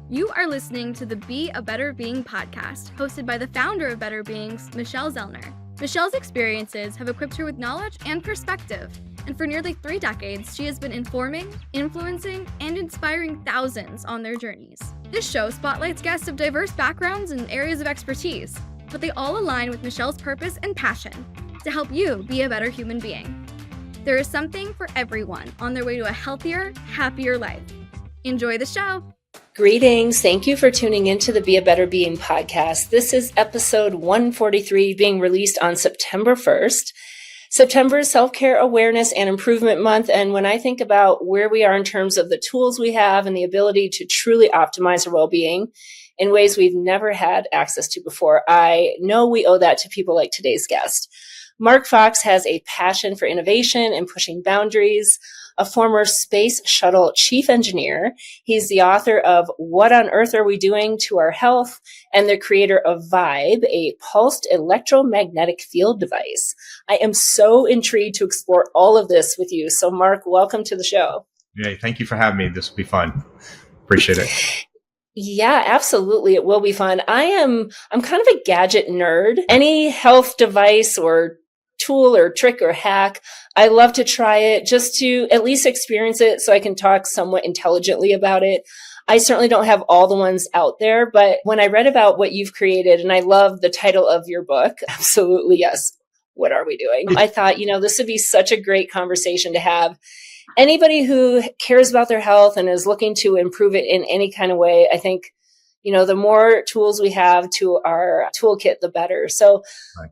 You are listening to the Be a Better Being podcast, hosted by the founder of Better Beings, Michelle Zellner. Michelle's experiences have equipped her with knowledge and perspective, and for nearly 3 decades, she has been informing, influencing, and inspiring thousands on their journeys. This show spotlights guests of diverse backgrounds and areas of expertise, but they all align with Michelle's purpose and passion to help you be a better human being. There is something for everyone on their way to a healthier, happier life. Enjoy the show. Greetings. Thank you for tuning into the Be a Better Being podcast. This is episode 143 being released on September 1st. September is Self-Care Awareness and Improvement Month. And when I think about where we are in terms of the tools we have and the ability to truly optimize our well-being in ways we've never had access to before, I know we owe that to people like today's guest. Mark Fox has a passion for innovation and pushing boundaries. A former Space Shuttle Chief Engineer, he's the author of What on Earth Are We Doing to Our Health? And the creator of Vibe, a Pulsed Electromagnetic Field Device. I am so intrigued to explore all of this with you. So Mark, welcome to the show. Yeah, thank you for having me. This will be fun. Appreciate it. Yeah, absolutely. It will be fun. I'm kind of a gadget nerd. Any health device or tool or trick or hack, I love to try it just to at least experience it so I can talk somewhat intelligently about it. I certainly don't have all the ones out there, but when I read about what you've created, and I love the title of your book, absolutely, yes, what are we doing? I thought, this would be such a great conversation to have. Anybody who cares about their health and is looking to improve it in any kind of way, I think, the more tools we have to our toolkit, the better. So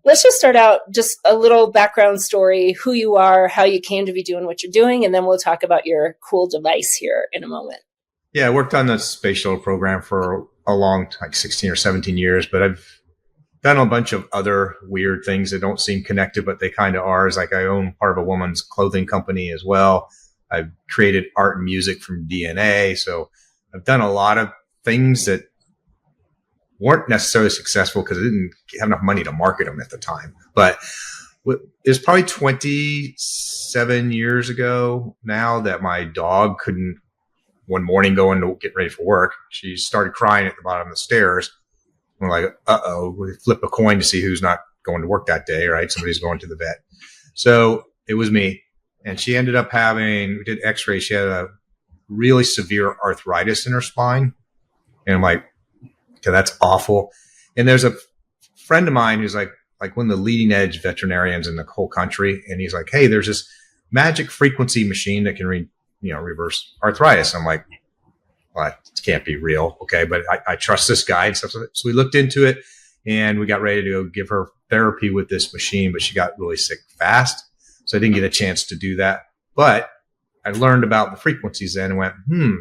Let's just start out just a little background story, who you are, how you came to be doing what you're doing, and then we'll talk about your cool device here in a moment. Yeah, I worked on the Space Shuttle program for a long time, like 16 or 17 years, but I've done a bunch of other weird things that don't seem connected, but they kind of are. Like I own part of a woman's clothing company as well. I've created art and music from DNA. So I've done a lot of things that weren't necessarily successful because I didn't have enough money to market them at the time. But it was probably 27 years ago now that my dog couldn't one morning go in to get ready for work. She started crying at the bottom of the stairs. We're like, we flip a coin to see who's not going to work that day, right? Somebody's going to the vet. So it was me. And she ended up we did x-rays. She had a really severe arthritis in her spine. And I'm like, okay, that's awful. And there's a friend of mine who's like one of the leading edge veterinarians in the whole country. And he's like, hey, there's this magic frequency machine that can reverse arthritis. I'm like, well, it can't be real. Okay. But I trust this guy and stuff. So we looked into it and we got ready to go give her therapy with this machine, but she got really sick fast. So I didn't get a chance to do that. But I learned about the frequencies then and went,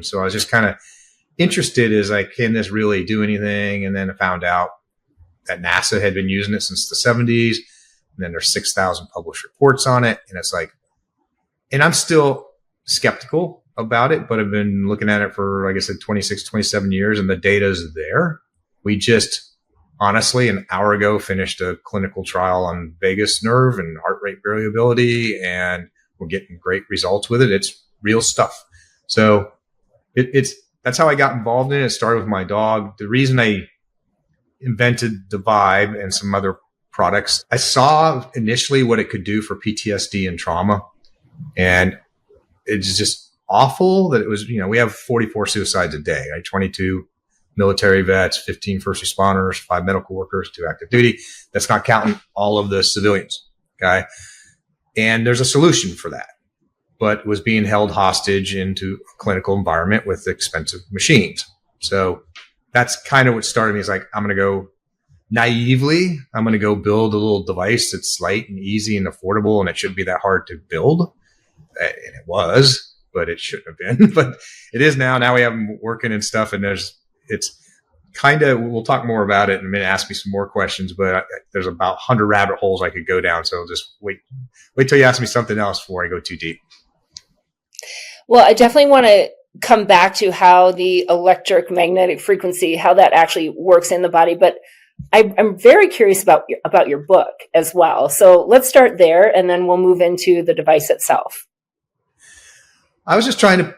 So I was just kind of interested is can this really do anything? And then I found out that NASA had been using it since the 70s. And then there's 6,000 published reports on it. And it's and I'm still skeptical about it, but I've been looking at it for, like I said, 26, 27 years and the data's there. We just honestly an hour ago finished a clinical trial on vagus nerve and heart rate variability, and we're getting great results with it. It's real stuff. So that's how I got involved in it. It started with my dog. The reason I invented the Vibe and some other products, I saw initially what it could do for PTSD and trauma. And it's just awful that it was, we have 44 suicides a day, right? 22 military vets, 15 first responders, 5 medical workers, 2 active duty. That's not counting all of the civilians. Okay. And there's a solution for that, but was being held hostage into a clinical environment with expensive machines. So that's kind of what started me. Is I'm going to go naively. I'm going to go build a little device that's light and easy and affordable, and it shouldn't be that hard to build. And it was, but it shouldn't have been. But it is now. Now we have them working and stuff, and it's kind of, we'll talk more about it in a minute, ask me some more questions, but there's about 100 rabbit holes I could go down. So just wait till you ask me something else before I go too deep. Well, I definitely want to come back to how the electric magnetic frequency, how that actually works in the body. But I'm very curious about your book as well. So let's start there, and then we'll move into the device itself. I was just trying to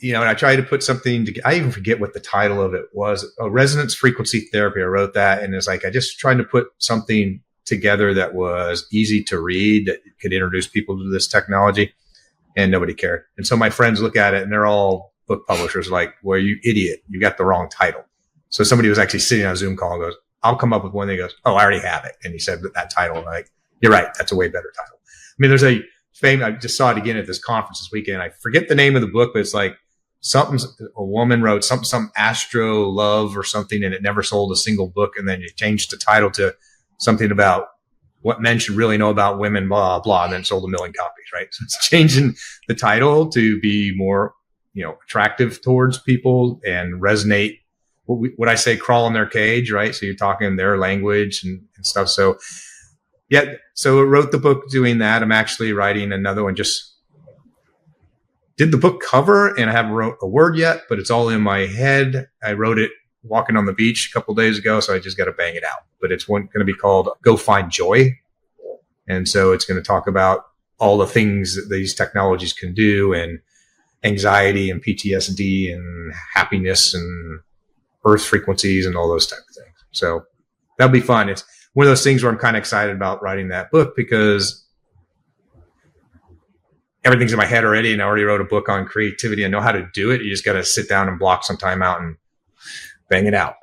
and I tried to put something to, I even forget what the title of it was. Resonance frequency therapy. I wrote that, and it's like, I just tried to put something together that was easy to read, that could introduce people to this technology, and nobody cared. And so my friends look at it and they're all book publishers, like, well, you idiot, you got the wrong title. So somebody was actually sitting on a Zoom call and goes, I'll come up with one. He goes, oh, I already have it. And he said that title. And I'm like, you're right. That's a way better title. I mean, there's I just saw it again at this conference this weekend. I forget the name of the book, but it's like a woman wrote some astro love or something, and it never sold a single book. And then you changed the title to something about what men should really know about women, blah, blah, and then sold 1 million copies, right? So it's changing the title to be more, attractive towards people and resonate. What I say, crawl in their cage, right? So you're talking their language and stuff. So yeah, so I wrote the book doing that. I'm actually writing another one. Just did the book cover, and I haven't wrote a word yet, but it's all in my head. I wrote it walking on the beach a couple of days ago, so I just got to bang it out. But it's going to be called Go Find Joy. And so it's going to talk about all the things that these technologies can do, and anxiety and PTSD and happiness and earth frequencies and all those type of things. So that'll be fun. It's one of those things where I'm kind of excited about writing that book, because everything's in my head already, and I already wrote a book on creativity. I know how to do it. You just got to sit down and block some time out and bang it out.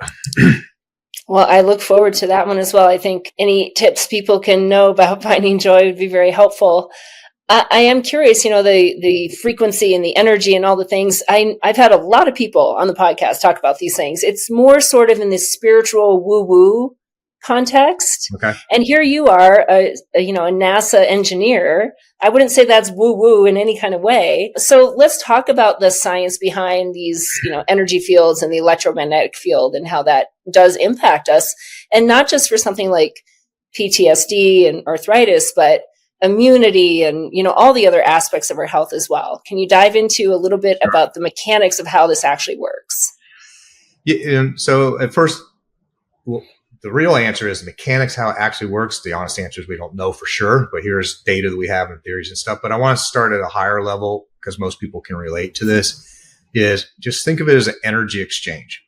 Well, I look forward to that one as well. I think any tips people can know about finding joy would be very helpful. I am curious, the frequency and the energy and all the things. I've had a lot of people on the podcast talk about these things. It's more sort of in this spiritual woo-woo context. Okay. And here you are, a NASA engineer. I wouldn't say that's woo-woo in any kind of way. So let's talk about the science behind these, energy fields and the electromagnetic field, and how that does impact us. And not just for something like PTSD and arthritis, but immunity and, all the other aspects of our health as well. Can you dive into a little bit about the mechanics of how this actually works? Yeah. And so at first, the real answer is the mechanics, how it actually works. The honest answer is we don't know for sure, but here's data that we have and theories and stuff. But I want to start at a higher level, because most people can relate to this, is just think of it as an energy exchange.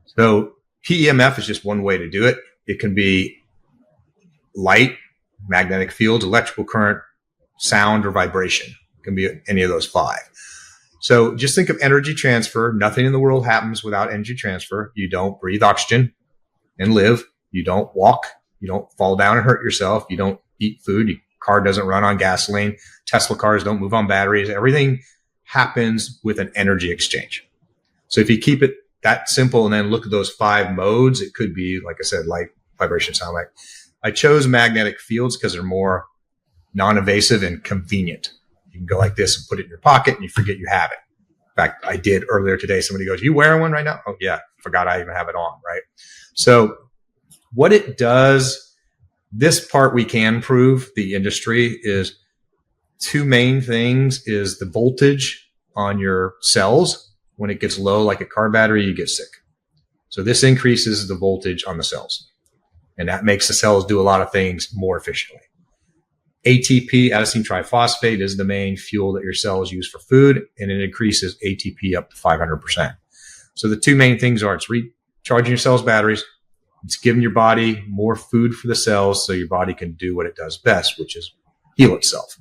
So PEMF is just one way to do it. It can be light, magnetic fields, electrical current, sound, or vibration. It can be any of those 5. So just think of energy transfer. Nothing in the world happens without energy transfer. You don't breathe oxygen and live. You don't walk. You don't fall down and hurt yourself. You don't eat food. Your car doesn't run on gasoline. Tesla cars don't move on batteries. Everything happens with an energy exchange. So if you keep it that simple and then look at those 5 modes, it could be, like I said, light, vibration, sound. Like I chose magnetic fields because they're more non-invasive and convenient. You can go like this and put it in your pocket and you forget you have it. In fact, I did earlier today. Somebody goes, you wearing one right now? Oh yeah. Forgot I even have it on, right? So what it does, this part we can prove, the industry, is 2 main things: is the voltage on your cells. When it gets low, like a car battery, you get sick. So this increases the voltage on the cells, and that makes the cells do a lot of things more efficiently. ATP, adenosine triphosphate, is the main fuel that your cells use for food, and it increases ATP up to 500%. So the 2 main things are, it's recharging your cells' batteries. It's giving your body more food for the cells so your body can do what it does best, which is heal itself.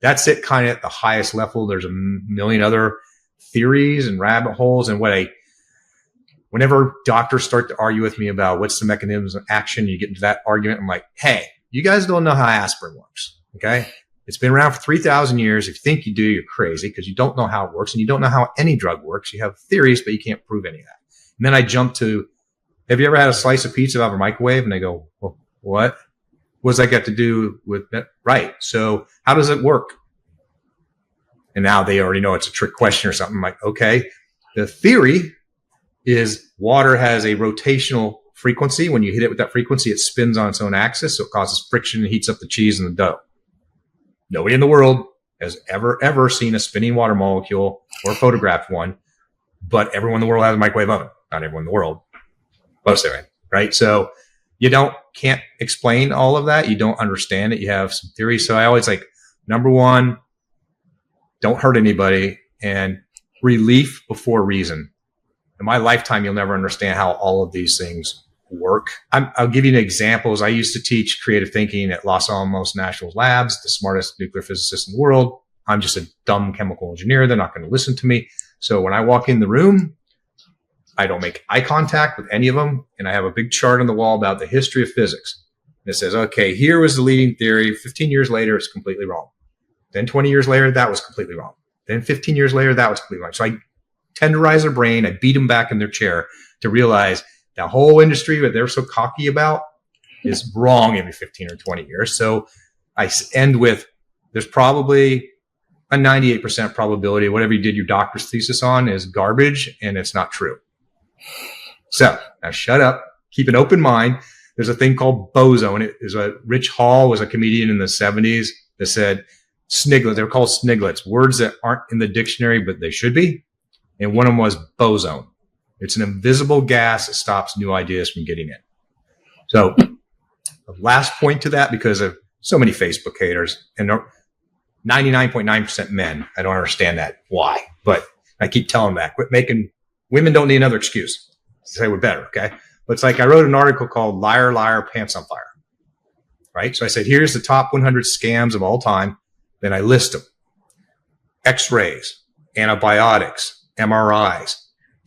That's it kind of at the highest level. There's a million other theories and rabbit holes. And whenever doctors start to argue with me about what's the mechanism of action, you get into that argument. I'm like, hey, you guys don't know how aspirin works. Okay. It's been around for 3,000 years. If you think you do, you're crazy, because you don't know how it works, and you don't know how any drug works. You have theories, but you can't prove any of that. And then I jump to, have you ever had a slice of pizza out of a microwave? And they go, well, what? What does that got to do with that? Right. So how does it work? And now they already know it's a trick question or something. I'm like, okay. The theory is water has a rotational frequency. When you hit it with that frequency, it spins on its own axis. So it causes friction and heats up the cheese and the dough. Nobody in the world has ever seen a spinning water molecule or photographed one, but everyone in the world has a microwave oven. Not everyone in the world. Most of it, right? So you can't explain all of that. You don't understand it. You have some theories. So I always like, number one, don't hurt anybody. And relief before reason. In my lifetime, you'll never understand how all of these things work. I'll give you an example. I used to teach creative thinking at Los Alamos National Labs, the smartest nuclear physicists in the world. I'm just a dumb chemical engineer. They're not going to listen to me. So when I walk in the room, I don't make eye contact with any of them. And I have a big chart on the wall about the history of physics. And it says, okay, here was the leading theory. 15 years later, it's completely wrong. Then 20 years later, that was completely wrong. Then 15 years later, that was completely wrong. So I tenderize their brain. I beat them back in their chair to realize the whole industry that they're so cocky about is wrong every 15 or 20 years. So I end with, there's probably a 98% probability whatever you did your doctor's thesis on is garbage and it's not true. So now shut up, keep an open mind. There's a thing called boson. It is Rich Hall was a comedian in the 70s that said sniglets. They were called sniglets, words that aren't in the dictionary, but they should be. And one of them was boson. It's an invisible gas that stops new ideas from getting in. So the last point to that, because of so many Facebook haters and 99.9% men, I don't understand that. Why? But I keep telling them that. Quit making, women don't need another excuse to say we're better, okay? But it's like I wrote an article called Liar, Liar, Pants on Fire, right? So I said, here's the top 100 scams of all time. Then I list them. X-rays, antibiotics, MRIs,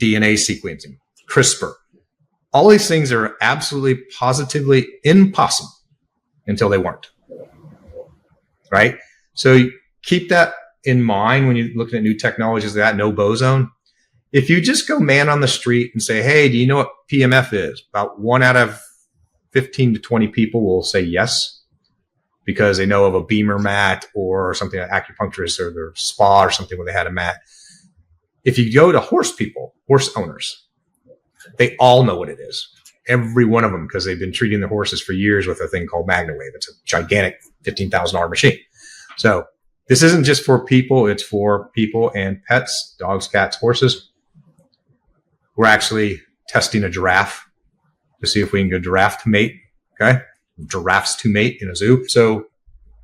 DNA sequencing, CRISPR. All these things are absolutely positively impossible until they weren't, right? So you keep that in mind when you're looking at new technologies like that, no boson. If you just go man on the street and say, hey, do you know what PMF is? About 1 out of 15 to 20 people will say yes, because they know of a Beamer mat or something like acupuncturist or their spa or something where they had a mat. If you go to horse people, horse owners, they all know what it is. Every one of them, because they've been treating their horses for years with a thing called MagnaWave. It's a gigantic $15,000 machine. So this isn't just for people. It's for people and pets, dogs, cats, horses. We're actually testing a giraffe to see if we can get a giraffe to mate. Okay. Giraffes to mate in a zoo. So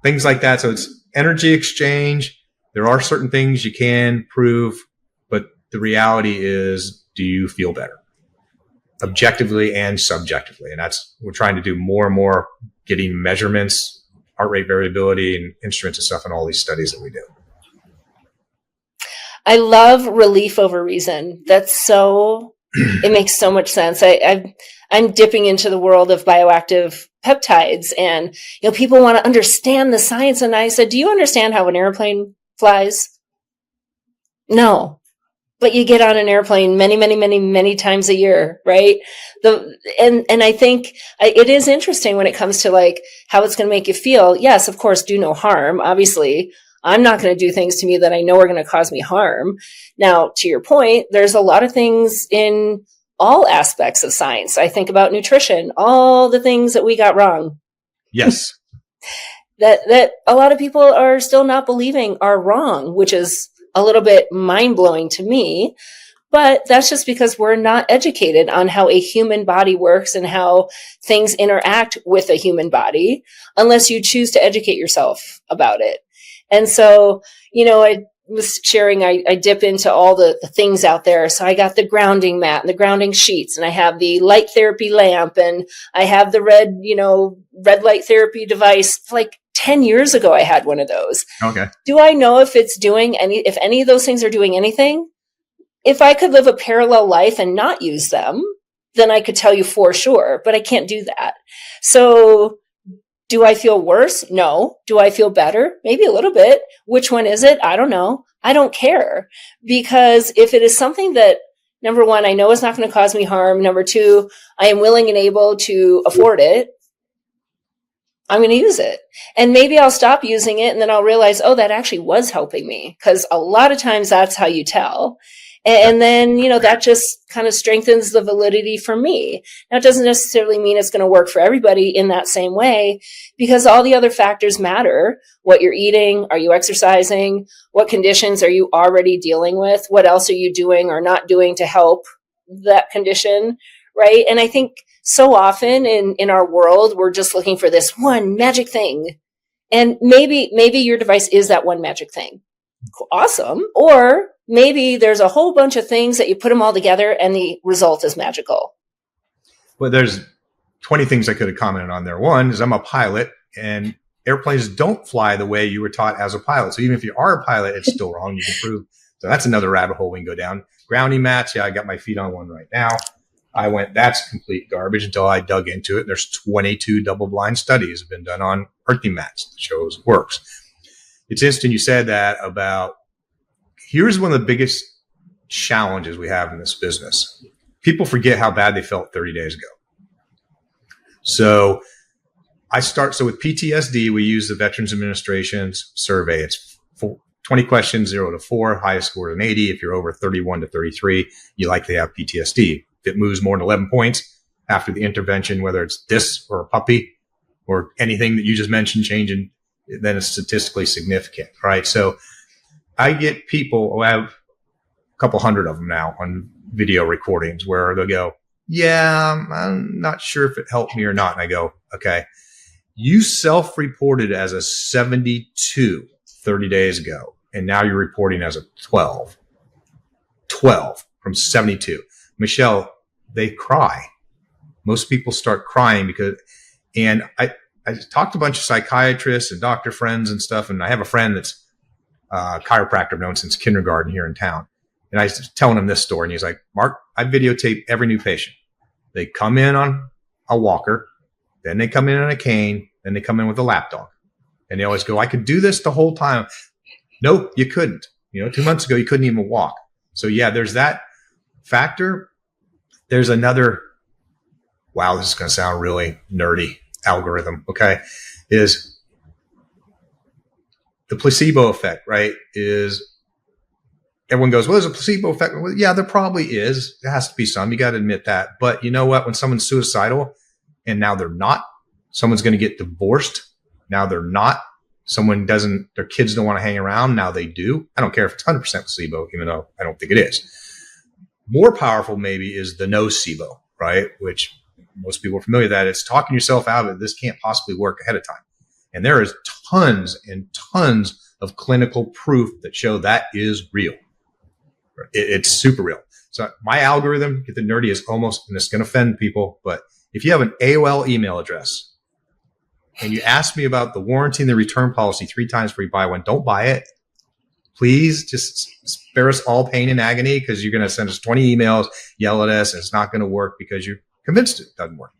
things like that. So it's energy exchange. There are certain things you can prove, but the reality is, do you feel better? Objectively and subjectively. And that's, we're trying to do more and more, getting measurements, heart rate variability, and instruments and stuff in all these studies that we do. I love relief over reason. That's so, it makes so much sense. I'm dipping into the world of bioactive peptides, and, you know, people want to understand the science. And I said, do you understand how an airplane flies? No. But you get on an airplane many times a year, right? And I think it is interesting when it comes to like how it's going to make you feel. Yes, of course, do no harm. Obviously, I'm not going to do things to me that I know are going to cause me harm. Now, to your point, there's a lot of things in all aspects of science. I think about nutrition, all the things that we got wrong. Yes. that a lot of people are still not believing are wrong, which is a little bit mind-blowing to me, but that's just because we're not educated on how a human body works and how things interact with a human body unless you choose to educate yourself about it. And so, you know, I was sharing, I dip into all the things out there. So I got the grounding mat and the grounding sheets, and I have the light therapy lamp, and I have the red light therapy device. Like 10 years ago, I had one of those. Okay. Do I know if if any of those things are doing anything? If I could live a parallel life and not use them, then I could tell you for sure, but I can't do that. So do I feel worse? No. Do I feel better? Maybe a little bit. Which one is it? I don't know. I don't care, because if it is something that, number one, I know is not going to cause me harm. Number two, I am willing and able to afford it, I'm going to use it. And maybe I'll stop using it and then I'll realize, oh, that actually was helping me. Because a lot of times that's how you tell. And then, that just kind of strengthens the validity for me. Now, it doesn't necessarily mean it's going to work for everybody in that same way, because all the other factors matter. What you're eating, are you exercising? What conditions are you already dealing with? What else are you doing or not doing to help that condition, right? And I think so often in our world, we're just looking for this one magic thing. And maybe your device is that one magic thing. Awesome. Or maybe there's a whole bunch of things that you put them all together and the result is magical. Well, there's 20 things I could have commented on there. One is I'm a pilot, and airplanes don't fly the way you were taught as a pilot. So even if you are a pilot, it's still wrong. You can prove. So that's another rabbit hole we can go down. Grounding mats. Yeah, I got my feet on one right now. That's complete garbage until I dug into it. There's 22 double-blind studies have been done on earthing mats that shows it works. It's interesting you said that about, here's one of the biggest challenges we have in this business. People forget how bad they felt 30 days ago. So with PTSD, we use the Veterans Administration's survey. It's 20 questions, 0 to 4, highest score an 80. If you're over 31 to 33, you likely have PTSD. If it moves more than 11 points after the intervention, whether it's this or a puppy or anything that you just mentioned changing, then it's statistically significant, right? So I get people who have a couple hundred of them now on video recordings where they'll go, yeah, I'm not sure if it helped me or not. And I go, okay, you self-reported as a 72 30 days ago, and now you're reporting as a 12 from 72. Michelle, they cry. Most people start crying and I talked to a bunch of psychiatrists and doctor friends and stuff, and I have a friend that's a chiropractor I've known since kindergarten here in town. And I was telling him this story, and he's like, Mark, I videotape every new patient. They come in on a walker, then they come in on a cane, then they come in with a lap dog. And they always go, I could do this the whole time. Nope, you couldn't. 2 months ago, you couldn't even walk. So yeah, there's that factor. There's another, wow, this is going to sound really nerdy, algorithm, okay, is the placebo effect, right? Is everyone goes, well, there's a placebo effect. Well, yeah, there probably is. There has to be some. You got to admit that. But you know what? When someone's suicidal and now they're not, someone's going to get divorced. Now they're not. Their kids don't want to hang around. Now they do. I don't care if it's 100% placebo, even though I don't think it is. More powerful maybe is the nocebo, right? Which most people are familiar with that. It's talking yourself out of it. This can't possibly work ahead of time. And there is tons and tons of clinical proof that show that is real. It's super real. So my algorithm, get the nerdy, is almost, and it's going to offend people, but if you have an AOL email address and you ask me about the warranty and the return policy 3 times before you buy one, don't buy it. Please just spare us all pain and agony, because you're going to send us 20 emails, yell at us, and it's not going to work because you're convinced it doesn't work.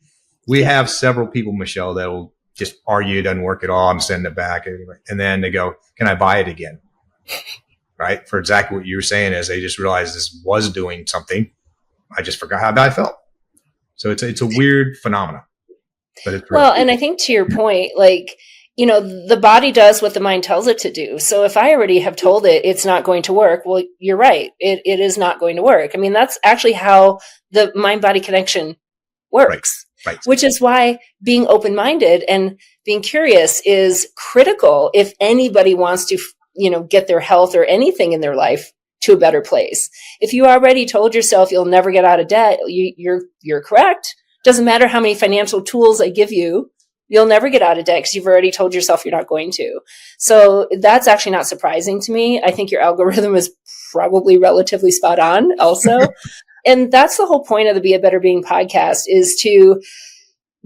We have several people, Michelle, that will just argue it doesn't work at all. I'm sending it back. And then they go, can I buy it again? Right? For exactly what you were saying is they just realized this was doing something. I just forgot how bad I felt. So it's a weird phenomenon. But it's real. Well, and I think to your point, the body does what the mind tells it to do. So if I already have told it it's not going to work, well, you're right. It is not going to work. I mean, that's actually how the mind-body connection works. Right. Which is why being open-minded and being curious is critical if anybody wants to, get their health or anything in their life to a better place. If you already told yourself you'll never get out of debt, you're correct. Doesn't matter how many financial tools I give you, you'll never get out of debt because you've already told yourself you're not going to. So that's actually not surprising to me. I think your algorithm is probably relatively spot on also. And that's the whole point of the Be a Better Being podcast, is to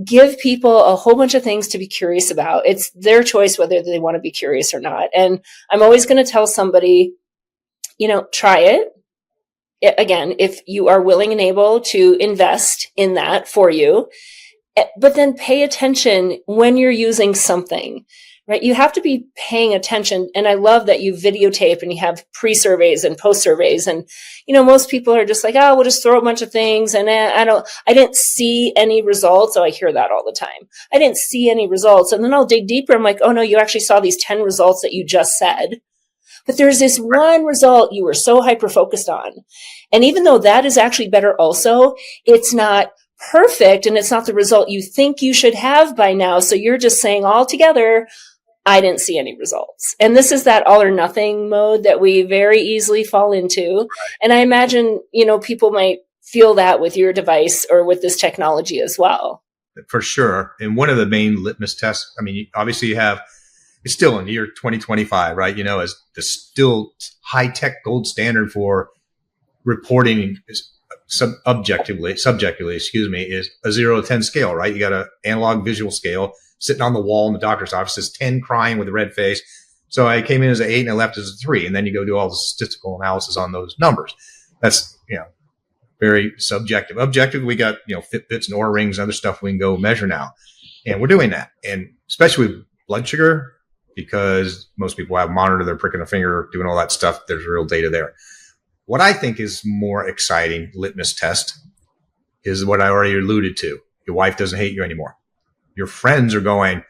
give people a whole bunch of things to be curious about. It's their choice whether they want to be curious or not. And I'm always going to tell somebody, try it. Again, if you are willing and able to invest in that for you, but then pay attention when you're using something, right? You have to be paying attention. And I love that you videotape and you have pre-surveys and post-surveys. And, most people are just like, oh, we'll just throw a bunch of things. And I didn't see any results. Oh, I hear that all the time. I didn't see any results. And then I'll dig deeper. I'm like, oh no, you actually saw these 10 results that you just said. But there's this one result you were so hyper-focused on. And even though that is actually better also, it's not perfect, and it's not the result you think you should have by now. So you're just saying all together, I didn't see any results. And this is that all or nothing mode that we very easily fall into. And I imagine, people might feel that with your device or with this technology as well. For sure. And one of the main litmus tests, obviously you have it's still in the year 2025, right? As the still high tech gold standard for reporting subjectively, is a 0 to 10 scale, right? You got an analog visual scale sitting on the wall in the doctor's office, says 10 crying with a red face. So I came in as an 8 and I left as a 3. And then you go do all the statistical analysis on those numbers. That's, very subjective. Objective, we got, Fitbits and Oura Rings and other stuff we can go measure now. And we're doing that. And especially with blood sugar, because most people have a monitor, they're pricking a finger, doing all that stuff. There's real data there. What I think is more exciting litmus test is what I already alluded to. Your wife doesn't hate you anymore. Your friends are going,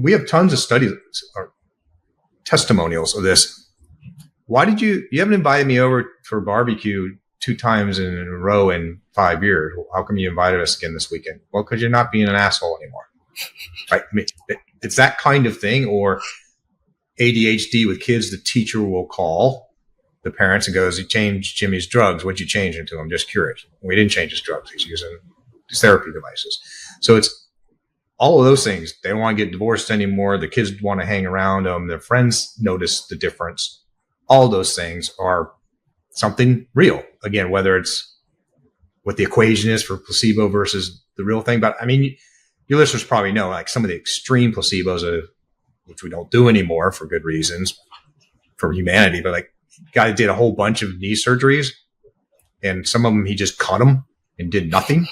we have tons of studies or testimonials of this. Why did you haven't invited me over for barbecue 2 times in a row in 5 years? How come you invited us again this weekend? Well, because you're not being an asshole anymore. Right? It's that kind of thing. Or ADHD with kids, the teacher will call the parents and goes, "You changed Jimmy's drugs. What'd you change him to? I'm just curious." We didn't change his drugs. He's using these therapy devices. So it's all of those things. They don't want to get divorced anymore. The kids want to hang around them. Their friends notice the difference. All those things are something real. Again, whether it's what the equation is for placebo versus the real thing. But your listeners probably know, like some of the extreme placebos, which we don't do anymore for good reasons for humanity. But like, guy did a whole bunch of knee surgeries, and some of them he just cut them and did nothing,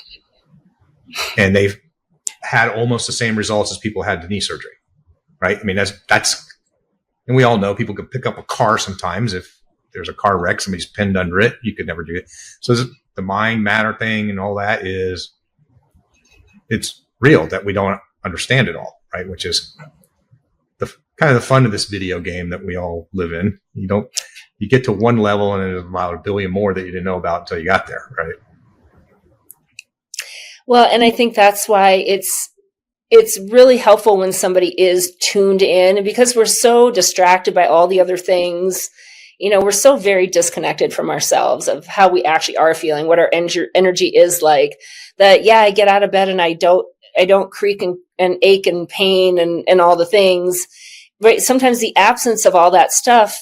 and they've had almost the same results as people had the knee surgery. Right? That's, and we all know people could pick up a car sometimes if there's a car wreck, somebody's pinned under it. You could never do it. So the mind matter thing and all that it's real that we don't understand it all, right? Which is the kind of the fun of this video game that we all live in. You get to one level and there's about a billion more that you didn't know about until you got there, right? Well, and I think that's why it's really helpful when somebody is tuned in, and because we're so distracted by all the other things. We're so very disconnected from ourselves of how we actually are feeling, what our energy is like, that, I get out of bed and I don't creak and ache and pain and all the things, right? Sometimes the absence of all that stuff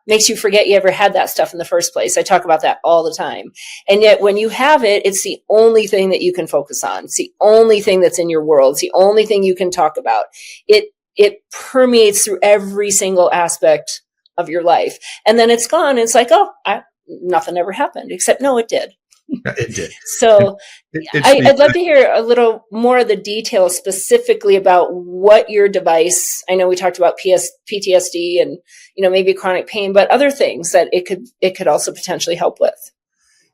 makes you forget you ever had that stuff in the first place. I talk about that all the time. And yet when you have it, it's the only thing that you can focus on. It's the only thing that's in your world. It's the only thing you can talk about. It permeates through every single aspect of your life. And then it's gone. And it's like, nothing ever happened, except no, it did. It did. So I'd love to hear a little more of the details specifically about what your device, I know we talked about PTSD and, maybe chronic pain, but other things that it could also potentially help with.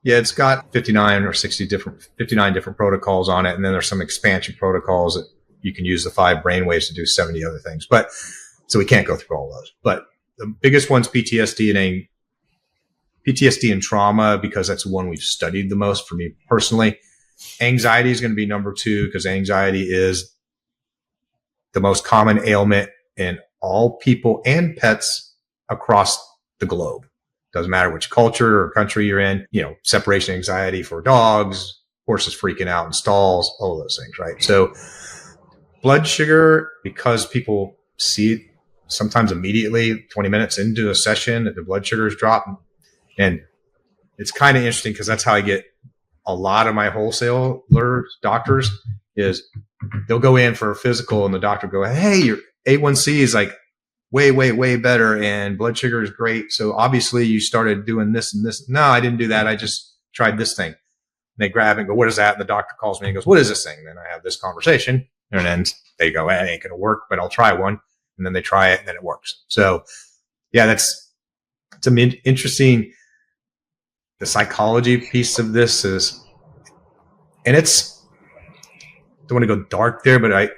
Yeah, it's got 59 different protocols on it. And then there's some expansion protocols that you can use the 5 brainwaves to do 70 other things. But so we can't go through all those, but the biggest one's PTSD and trauma, because that's the one we've studied the most for me personally. Anxiety is going to be number 2, because anxiety is the most common ailment in all people and pets across the globe. Doesn't matter which culture or country you're in, separation anxiety for dogs, horses freaking out in stalls, all of those things, right? So blood sugar, because people see it sometimes immediately, 20 minutes into a session, the blood sugar is dropping. And it's kind of interesting because that's how I get a lot of my wholesaler doctors is they'll go in for a physical and the doctor will go, "Hey, your A1C is like way, way, way better and blood sugar is great. So obviously you started doing this and this." "No, I didn't do that. I just tried this thing." And they grab it and go, "What is that?" And the doctor calls me and goes, "What is this thing?" And then I have this conversation and then they go, "It ain't going to work, but I'll try one." And then they try it and then it works. So yeah, it's interesting. The psychology piece of this is, and don't want to go dark there, but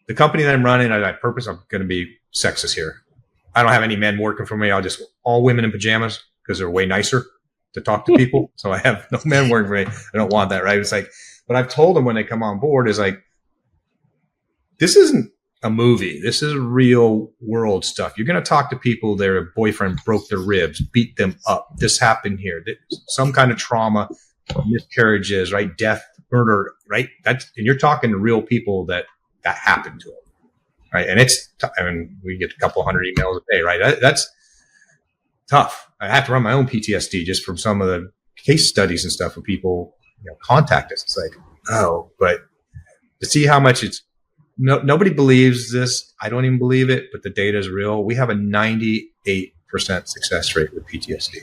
the company that I'm running, I'm going to be sexist here. I don't have any men working for me. All women in pajamas because they're way nicer to talk to people. So I have no men working for me. I don't want that, right? It's like, but I've told them when they come on board is like, this isn't a movie. This is real world stuff. You're going to talk to people, their boyfriend broke their ribs, beat them up. This happened here. Some kind of trauma, miscarriages, right? Death, murder, right? And you're talking to real people that happened to them. right? And we get a couple hundred emails a day, right? That's tough. I have to run my own PTSD just from some of the case studies and stuff when people contact us. It's like, oh, but to see how much nobody believes this. I don't even believe it, but the data is real. We have a 98% success rate with PTSD.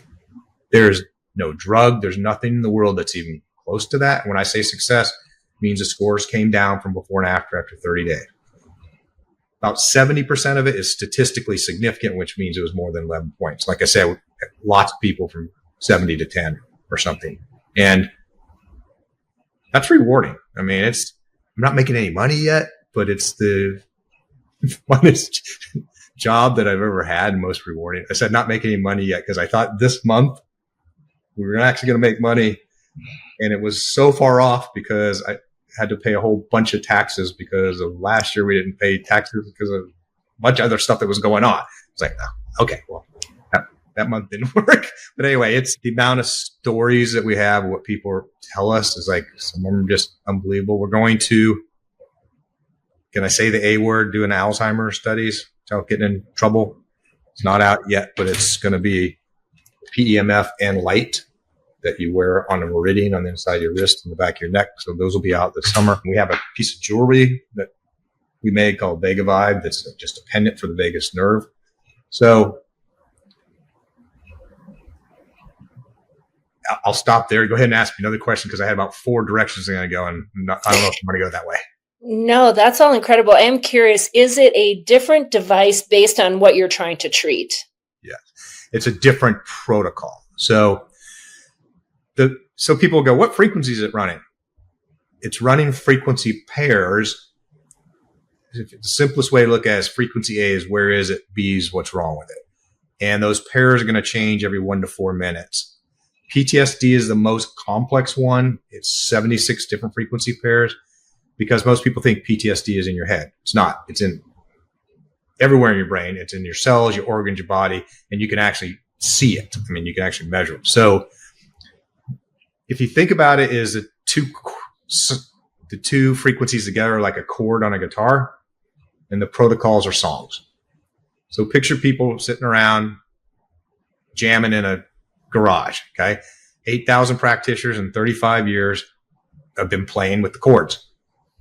There's no drug. There's nothing in the world that's even close to that. When I say success, it means the scores came down from before and after 30 days. About 70% of it is statistically significant, which means it was more than 11 points. Like I said, lots of people from 70 to 10 or something. And that's rewarding. I mean, I'm not making any money yet, but it's the funnest job that I've ever had and most rewarding. I said not making any money yet because I thought this month we were actually going to make money. And it was so far off because I had to pay a whole bunch of taxes because of last year we didn't pay taxes because of a bunch of other stuff that was going on. It's like, oh, okay, well, that month didn't work. But anyway, it's the amount of stories that we have, what people tell us is like, some of them are just unbelievable. We're going to, can I say the A word, doing Alzheimer's studies without getting in trouble? It's not out yet, but it's going to be PEMF and light that you wear on a meridian on the inside of your wrist and the back of your neck. So those will be out this summer. We have a piece of jewelry that we made called Vega Vibe that's just a pendant for the vagus nerve. So I'll stop there. Go ahead and ask me another question because I had about 4 directions I'm going to go, and I don't know if I'm going to go that way. No, that's all incredible. I am curious, is it a different device based on what you're trying to treat? Yeah, it's a different protocol. So people go, what frequency is it running? It's running frequency pairs. The simplest way to look at it is frequency A is where is it, B is what's wrong with it. And those pairs are going to change every 1 to 4 minutes. PTSD is the most complex one. It's 76 different frequency pairs because most people think PTSD is in your head. It's not. It's in everywhere in your brain. It's in your cells, your organs, your body, and you can actually see it. I mean, you can actually measure it. So if you think about it, is the two frequencies together like a chord on a guitar, and the protocols are songs. So picture people sitting around jamming in a garage, okay? 8,000 practitioners in 35 years have been playing with the chords,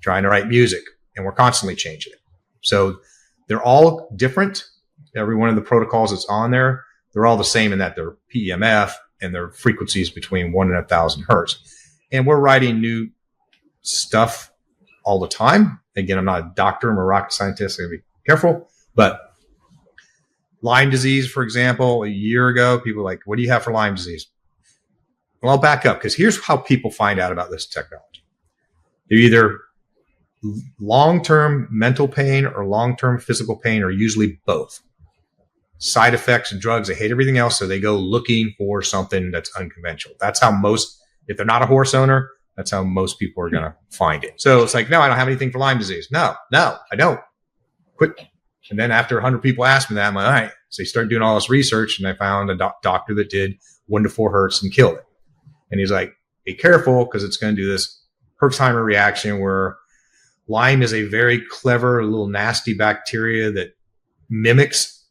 trying to write music, and we're constantly changing it. So they're all different. Every one of the protocols that's on there, they're all the same in that they're PEMF and their frequencies between 1 and 1,000 hertz. And we're writing new stuff all the time. Again, I'm not a doctor, I'm a rocket scientist, so I gotta be careful. But Lyme disease, for example, a year ago, people were like, what do you have for Lyme disease? Well, I'll back up because here's how people find out about this technology. They're either long-term mental pain or long-term physical pain, or usually both. Side effects and drugs, they hate everything else, so they go looking for something that's unconventional. That's how most, if they're not a horse owner, that's how most people are going to find it. So it's like, no, I don't have anything for Lyme disease. No, I don't. Quit. And then after 100 people ask me that, I'm like, all right. So they start doing all this research, and I found a doctor that did 1 to 4 hertz and killed it. And he's like, be careful because it's going to do this Herxheimer reaction where Lyme is a very clever, little nasty bacteria that mimics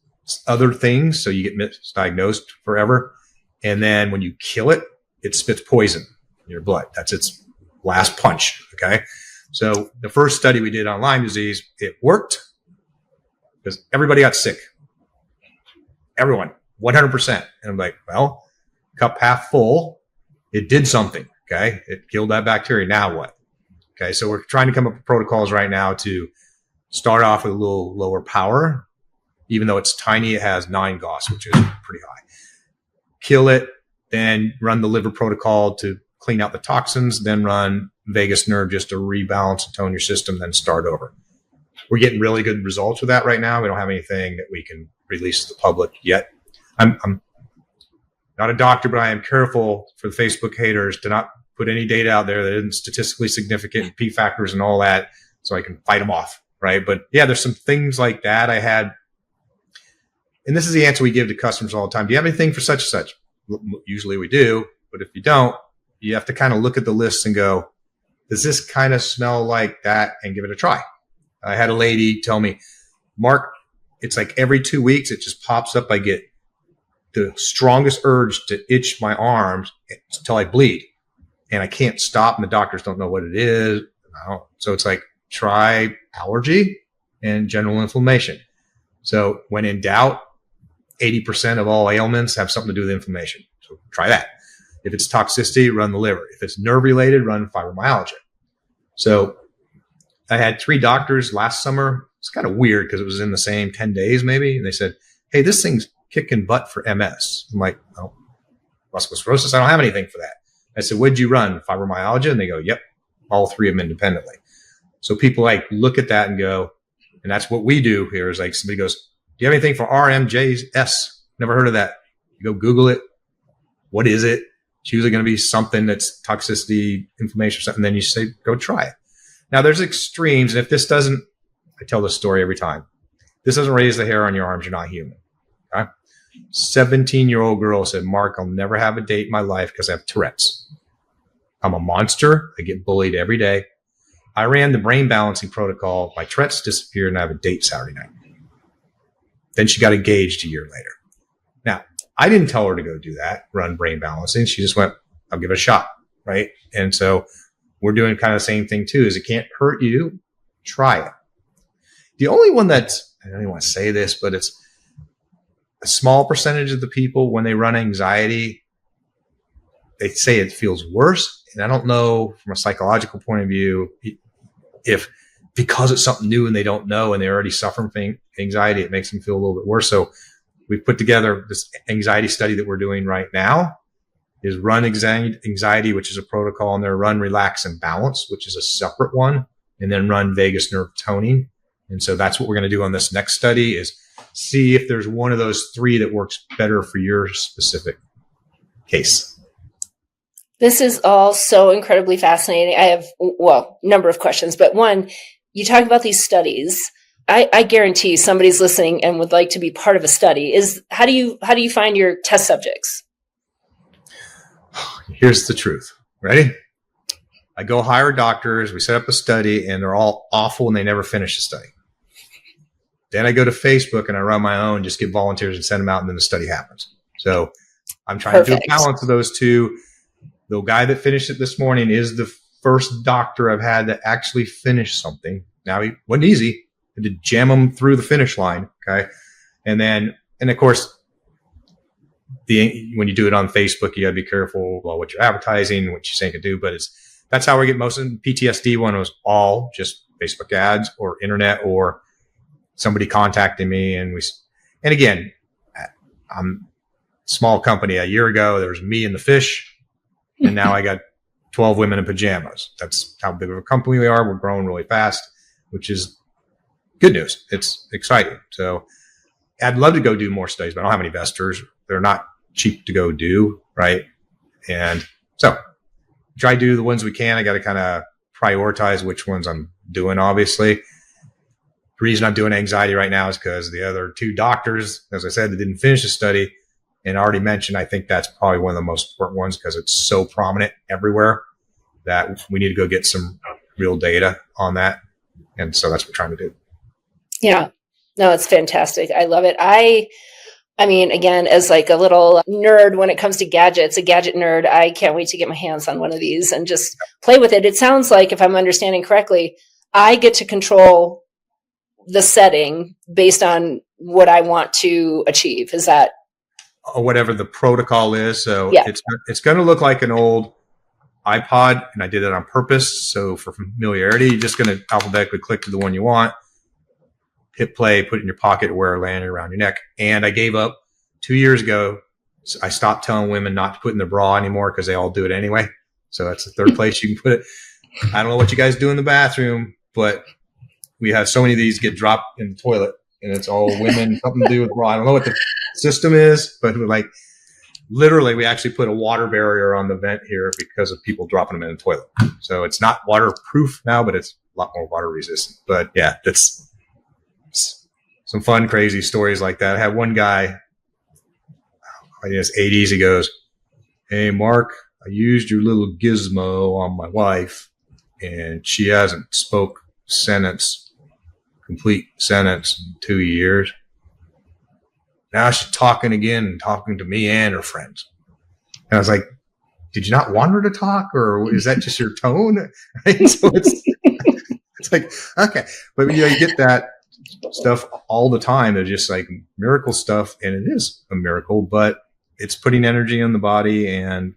other things. So you get misdiagnosed forever. And then when you kill it, it spits poison in your blood. That's its last punch. Okay. So the first study we did on Lyme disease, it worked because everybody got sick. Everyone, 100%. And I'm like, well, cup half full. It did something. Okay. It killed that bacteria. Now what? Okay. So we're trying to come up with protocols right now to start off with a little lower power. Even though it's tiny, it has 9 Gauss, which is pretty high. Kill it, then run the liver protocol to clean out the toxins, then run vagus nerve just to rebalance and tone your system, then start over. We're getting really good results with that right now. We don't have anything that we can release to the public yet. I'm not a doctor, but I am careful for the Facebook haters to not put any data out there that isn't statistically significant, P factors and all that, so I can fight them off, right? But yeah, there's some things like that I had. And this is the answer we give to customers all the time. Do you have anything for such and such? Usually we do, but if you don't, you have to kind of look at the list and go, does this kind of smell like that, and give it a try. I had a lady tell me, Mark, it's like every 2 weeks, it just pops up. I get the strongest urge to itch my arms until I bleed, and I can't stop, and the doctors don't know what it is. So it's like, try allergy and general inflammation. So when in doubt, 80% of all ailments have something to do with inflammation. So try that. If it's toxicity, run the liver. If it's nerve related, run fibromyalgia. So I had 3 doctors last summer. It's kind of weird because it was in the same 10 days maybe. And they said, hey, this thing's kicking butt for MS. I'm like, oh, multiple sclerosis, I don't have anything for that. I said, what'd you run? Fibromyalgia? And they go, yep, all 3 of them independently. So people like look at that and go, and that's what we do here is like somebody goes, do you have anything for RMJS? Never heard of that. You go Google it. What is it? It's usually going to be something that's toxicity, inflammation, or something. Then you say, go try it. Now there's extremes. And if this doesn't, I tell this story every time. This doesn't raise the hair on your arms. You're not human. Okay? 17-year-old girl said, Mark, I'll never have a date in my life because I have Tourette's. I'm a monster. I get bullied every day. I ran the brain balancing protocol. My Tourette's disappeared and I have a date Saturday night. Then she got engaged a year later. Now, I didn't tell her to go do that, run brain balancing. She just went, I'll give it a shot, right? And so we're doing kind of the same thing too, is it can't hurt you. Try it. The only one that's, I don't even want to say this, but it's a small percentage of the people when they run anxiety, they say it feels worse. And I don't know from a psychological point of view, if because it's something new and they don't know and they're already suffering from anxiety, it makes them feel a little bit worse. So we put together this anxiety study that we're doing right now is run anxiety, which is a protocol in there, run relax and balance, which is a separate one, and then run vagus nerve toning. And so that's what we're going to do on this next study is see if there's one of those 3 that works better for your specific case. This is all so incredibly fascinating. I have, well, a number of questions, but one, you talk about these studies. I guarantee somebody's listening and would like to be part of a study. How do you find your test subjects? Here's the truth. Ready? I go hire doctors. We set up a study and they're all awful and they never finish the study. Then I go to Facebook and I run my own, just get volunteers and send them out, and then the study happens. So I'm trying to do a balance of those 2. The guy that finished it this morning is the first doctor I've had that actually finished something. Now, he wasn't easy. I had to jam him through the finish line. Okay. And of course, when you do it on Facebook, you got to be careful about what you're advertising, what you're saying to do. But that's how we get most of the PTSD one was all just Facebook ads or internet or somebody contacting me. And again, I'm a small company. A year ago, there was me and the fish. And now I got 12 women in pajamas. That's how big of a company we are. We're growing really fast, which is good news. It's exciting. So I'd love to go do more studies, but I don't have any investors. They're not cheap to go do, right? And so try to do the ones we can. I got to kind of prioritize which ones I'm doing, obviously. The reason I'm doing anxiety right now is because the other 2 doctors, as I said, they didn't finish the study. And I already mentioned, I think that's probably one of the most important ones because it's so prominent everywhere that we need to go get some real data on that. And so that's what we're trying to do. Yeah, no, it's fantastic. I love it. I mean, again, as like a little nerd when it comes to gadgets, a gadget nerd, I can't wait to get my hands on one of these and just play with it. It sounds like, if I'm understanding correctly, I get to control the setting based on what I want to achieve. Is that? Or whatever the protocol is. So yeah. It's going to look like an old iPod, and I did it on purpose. So for familiarity, you're just going to alphabetically click to the one you want, hit play, put it in your pocket, wear a lanyard around your neck. And I gave up 2 years ago. So I stopped telling women not to put in their bra anymore because they all do it anyway. So that's the 3rd place you can put it. I don't know what you guys do in the bathroom, but we have so many of these get dropped in the toilet. And it's all women, something to do with bra. I don't know what the system is, but we're like, literally, we actually put a water barrier on the vent here because of people dropping them in the toilet. So it's not waterproof now, but it's a lot more water resistant. But yeah, that's some fun, crazy stories like that. I had one guy, I guess 80s, he goes, hey, Mark, I used your little gizmo on my wife, and she hasn't spoke a sentence complete sentence in 2 years. Now she's talking again, talking to me and her friends. And I was like, did you not want her to talk, or is that just your tone? Right? So it's like, okay. But you get that stuff all the time. They're just like miracle stuff, and it is a miracle, but it's putting energy in the body. And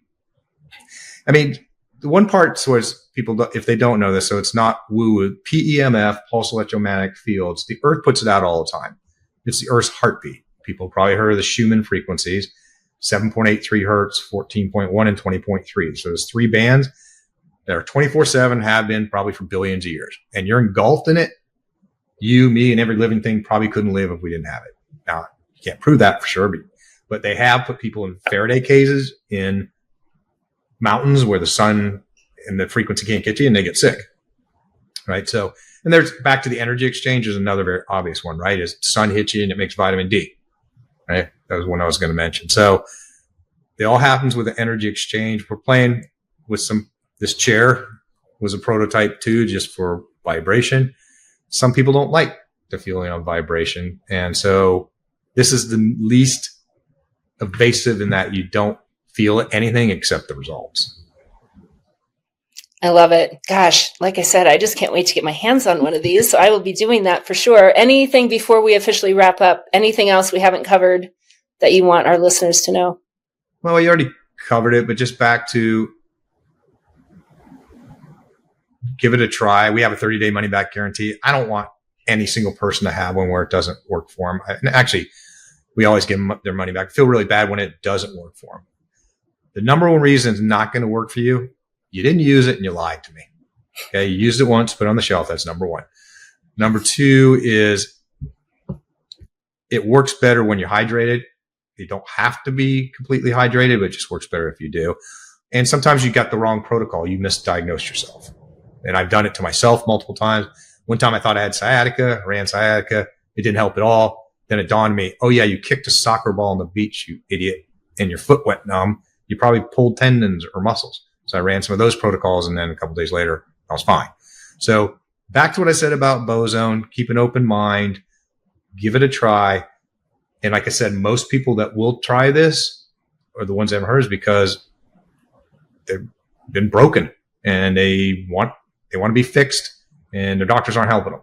I mean, the one part was people, if they don't know this, so it's not woo, PEMF, Pulsed Electromagnetic Fields. The Earth puts it out all the time. It's the Earth's heartbeat. People probably heard of the Schumann frequencies, 7.83 hertz, 14.1, and 20.3. So there's 3 bands that are 24/7, have been probably for billions of years. And you're engulfed in it. You, me, and every living thing probably couldn't live if we didn't have it. Now, you can't prove that for sure, but they have put people in Faraday cages in mountains where the sun and the frequency can't get you, and they get sick. Right? So, and there's back to the energy exchange is another very obvious one, right? Is sun hits you and it makes vitamin D. Right? That was one I was going to mention. So it all happens with the energy exchange. We're playing with this chair was a prototype too, just for vibration. Some people don't like the feeling of vibration. And so this is the least invasive in that you don't feel anything except the results. I love it. Gosh, like I said, I just can't wait to get my hands on one of these. So I will be doing that for sure. Anything before we officially wrap up? Anything else we haven't covered that you want our listeners to know? Well, you already covered it, but just back to give it a try. We have a 30-day money-back guarantee. I don't want any single person to have one where it doesn't work for them. And actually, we always give them their money back. I feel really bad when it doesn't work for them. The number one reason it's not going to work for you, you didn't use it and you lied to me. Okay, you used it once, put it on the shelf. That's number one. Number two is it works better when you're hydrated. You don't have to be completely hydrated, but it just works better if you do. And sometimes you got the wrong protocol. You misdiagnosed yourself. And I've done it to myself multiple times. One time I thought I had sciatica, ran sciatica. It didn't help at all. Then it dawned on me, oh yeah, you kicked a soccer ball on the beach, you idiot, and your foot went numb. You probably pulled tendons or muscles. So I ran some of those protocols, and then a couple of days later, I was fine. So back to what I said about Bozone, keep an open mind, give it a try. And like I said, most people that will try this are the ones that haven't heard is because they've been broken and they want to be fixed, and their doctors aren't helping them.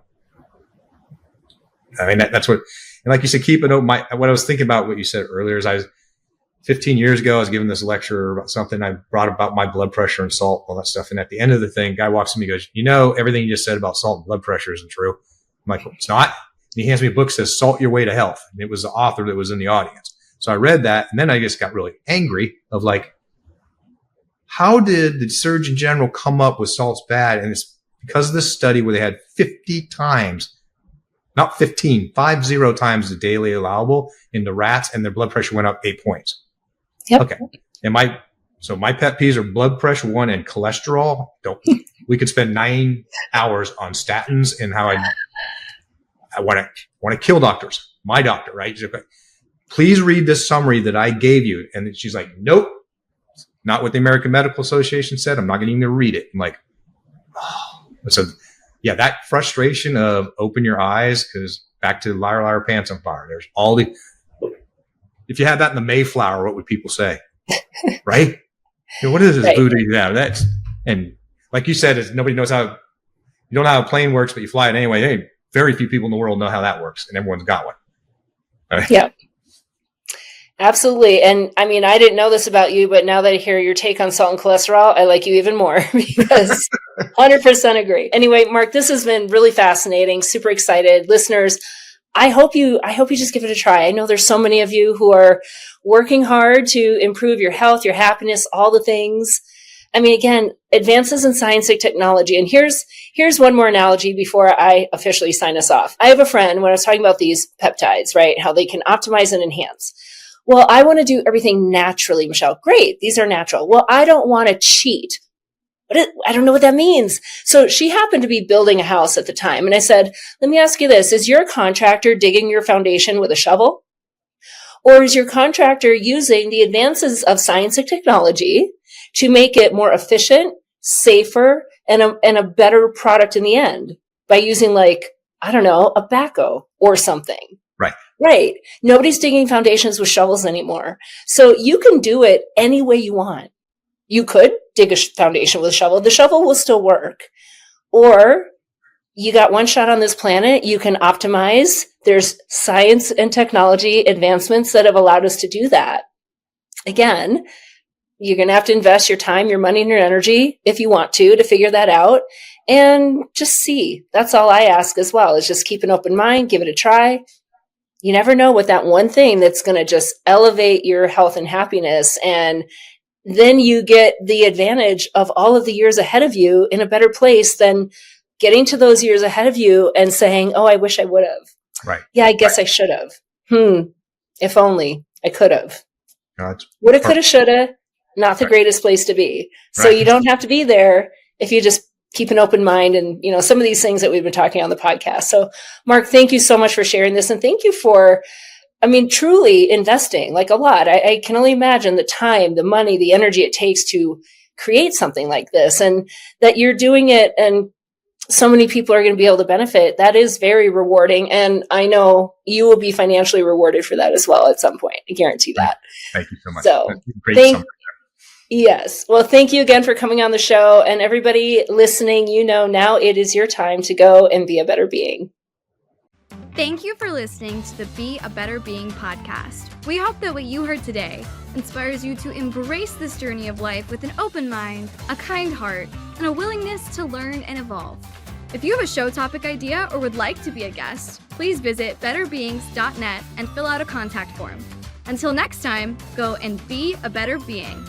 I mean, that's what, and like you said, keep an open mind. What I was thinking about what you said earlier is 15 years ago, I was giving this lecture about something. I brought about my blood pressure and salt, all that stuff. And at the end of the thing, guy walks to me and goes, everything you just said about salt and blood pressure isn't true. I'm like, well, it's not. And he hands me a book that says Salt Your Way to Health. And it was the author that was in the audience. So I read that, and then I just got really angry of like, how did the Surgeon General come up with salt's bad? And it's because of this study where they had 50 times, not 15, 50 times the daily allowable in the rats, and their blood pressure went up 8 points. Yep. Okay. And my pet peeves are blood pressure, one, and cholesterol. We could spend 9 hours on statins and how I want to kill doctors. My doctor, right? She's like, please read this summary that I gave you. And she's like, nope, not what the American Medical Association said. I'm not going to even read it. I'm like, oh. So yeah, that frustration of open your eyes, because back to liar, liar, pants on fire. There's all the, if you had that in the Mayflower, what would people say? Right? What is this right. voodoo? Yeah, and like you said, is nobody knows how, you don't know how a plane works, but you fly it anyway. Hey, very few people in the world know how that works, and everyone's got one. Right? Yeah. Absolutely. And I mean, I didn't know this about you, but now that I hear your take on salt and cholesterol, I like you even more because 100% agree. Anyway, Mark, this has been really fascinating. Super excited. Listeners, I hope you just give it a try. I know there's so many of you who are working hard to improve your health, your happiness, all the things. I mean, again, advances in science and technology. And here's one more analogy before I officially sign us off. I have a friend, when I was talking about these peptides, right, how they can optimize and enhance. Well, I want to do everything naturally, Michelle. Great. These are natural. Well, I don't want to cheat. I don't know what that means. So she happened to be building a house at the time. And I said, let me ask you this. Is your contractor digging your foundation with a shovel? Or is your contractor using the advances of science and technology to make it more efficient, safer, and a better product in the end by using like I don't know, a backhoe or something. Right. Right. Nobody's digging foundations with shovels anymore. So you can do it any way you want. You could dig a foundation with a shovel. The shovel will still work. Or you got one shot on this planet. You can optimize. There's science and technology advancements that have allowed us to do that. Again, you're going to have to invest your time, your money, and your energy if you want to figure that out, and just see. That's all I ask as well, is just keep an open mind, give it a try. You never know what that one thing that's going to just elevate your health and happiness. And then you get the advantage of all of the years ahead of you in a better place than getting to those years ahead of you and saying, oh, I wish I would have. Right. Yeah, I guess I should have. If only I could have. Woulda, coulda, shoulda, not the greatest place to be. So you don't have to be there if you just keep an open mind and, some of these things that we've been talking on the podcast. So Mark, thank you so much for sharing this. And thank you for, truly investing like a lot. I can only imagine the time, the money, the energy it takes to create something like this, and that you're doing it and so many people are going to be able to benefit. That is very rewarding. And I know you will be financially rewarded for that as well at some point. I guarantee that. Thank you so much. So great summary. Yes. Well, thank you again for coming on the show. And everybody listening, now it is your time to go and be a better being. Thank you for listening to the Be a Better Being podcast. We hope that what you heard today inspires you to embrace this journey of life with an open mind, a kind heart, and a willingness to learn and evolve. If you have a show topic idea or would like to be a guest, please visit betterbeings.net and fill out a contact form. Until next time, go and be a better being.